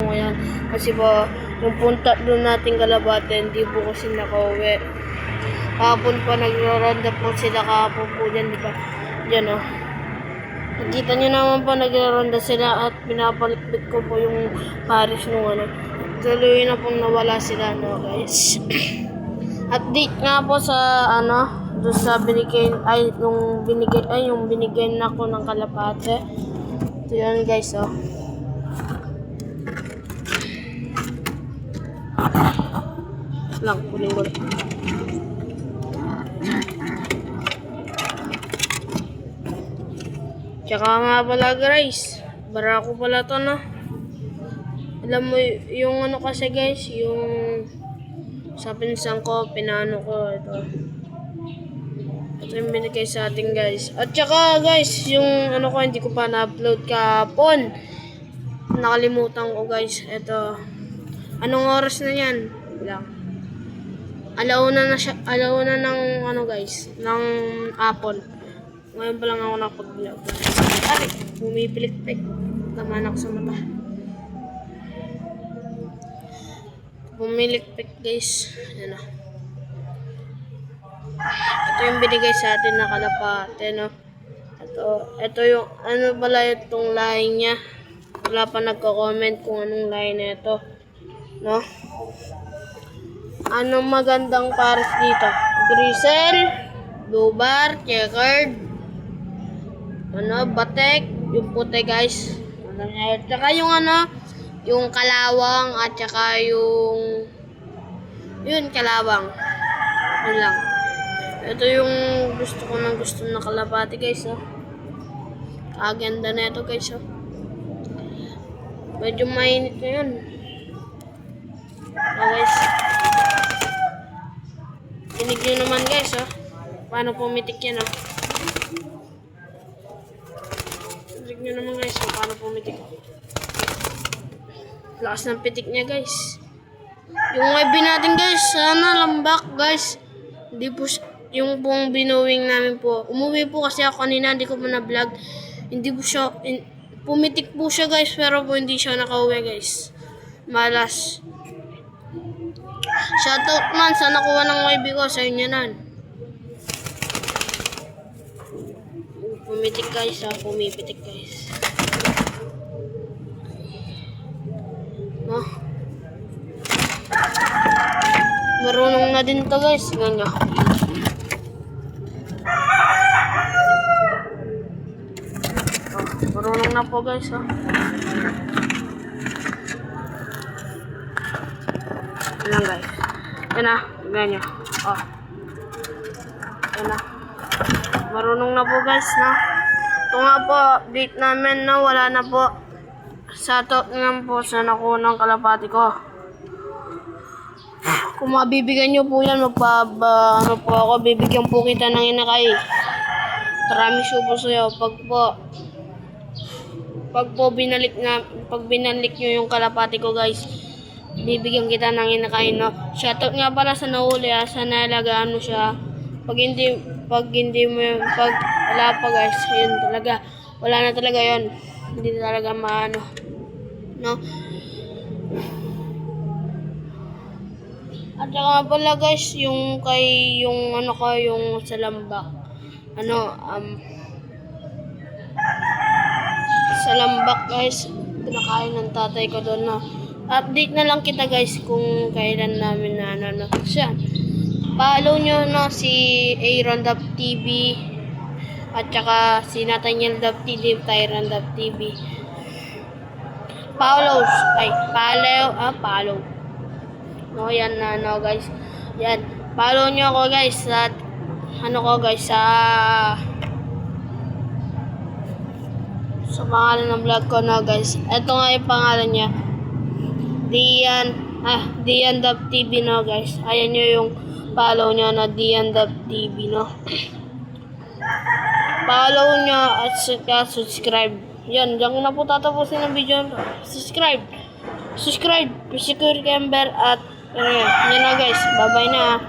ngayon. Kasi po, yung punta doon natin Kalapate, hindi po kasi nakauwi. Kahapon pa nagraronda po sila kahapon po dyan, di ba? Dyan o. Nakita nyo naman po nagraronda sila at pinapalikpit ko po yung Paris nung ano. Tuloy na pong nawala sila, no guys. Update nga po sa ano, doon sa binigay, yung binigay na ko ng Kalapate. Ito yan guys, oh. Lang, kuling ko. Tsaka nga pala guys, barako pala to, no. Alam mo yung ano kasi guys, yung sa pinsan ko, pinano ko ito. Ito yung binigay sa atin guys. At tsaka guys, yung ano ko hindi ko pa na-upload kahapon. Nakalimutan ko guys. Ito. Anong oras na yan? Lang. Alauna na siya, alauna ng ano guys, ng hapon. Ngayon pa lang ako nakapag-vlog. Ay, pumipilik-pik. Taman ako sa mata. Pumilik-pik guys. Yan o. Ito yung binigay sa atin na Kalapate, no. Ito yung ano pala itong line niya. Wala pa nagko-comment kung anong line na ito, no. Anong magandang Paris dito? Grisel, blue bar, checkered, ano, batek, yung puti guys. At saka yung ano, yung kalawang at saka yung yun, kalawang. Yun lang. Ito yung gusto na Kalapate guys, oh. Kaganda na ito guys, oh. Medyo mainit na yun. Oh guys. Tinig nyo naman guys, oh. Paano pumitik yan, oh. Tinig nyo naman guys, oh. Paano pumitik. Lakas ng pitik niya guys. Yung YB natin guys, sana lambak guys. Hindi po yung pong binowing namin po. Umuwi po kasi ako kanina, hindi ko pa na-vlog. Hindi po siya, pumitik po siya guys, pero po hindi siya nakauwi guys. Malas. Shoutout man sa nakuha ng YB ko, sa inyo nan. Pumitik guys, ha, pumipitik guys. No? Marunong na din to guys, ganyan. Marunong na po guys, oh. Ayan guys. Yan na, ganyan. Oh. Yan na. Marunong na po guys, no. Ito nga po, update namin na wala na po. Shoutout nga po sa nakuha ng Kalapate ko. Kung mabibigyan nyo po yan, ano po ako, bibigyan po kita ng inakay. Promise po sa'yo, pag binalik nyo yung Kalapate ko guys, bibigyan kita ng inakay, no. Shoutout nga pala sa nahuli, sa nalagaan mo siya. Pag wala pa guys, yun talaga, wala na talaga yun. Hindi talaga maano, no. At saka pala guys, yung sa lambak, sa lambak guys, pinakain ng tatay ko doon, no. Update na lang kita guys kung kailan namin na siya. Follow nyo, no, si Aaron Dub TV at saka si Nathaniel Dub TV, Tyron Dub TV. Follow. No, yan na, no guys. Yan. Follow nyo ako guys sa sa pangalan ng vlog ko, no guys. Ito nga yung pangalan niya. Dian Dub TV, no guys. Ayan nyo yung follow nyo na Dian Dub TV, no. Follow nyo at saka subscribe. Yan, diyan ko na po tatapusin ang video. Subscribe. Security Camber at yan na guys. Bye-bye na.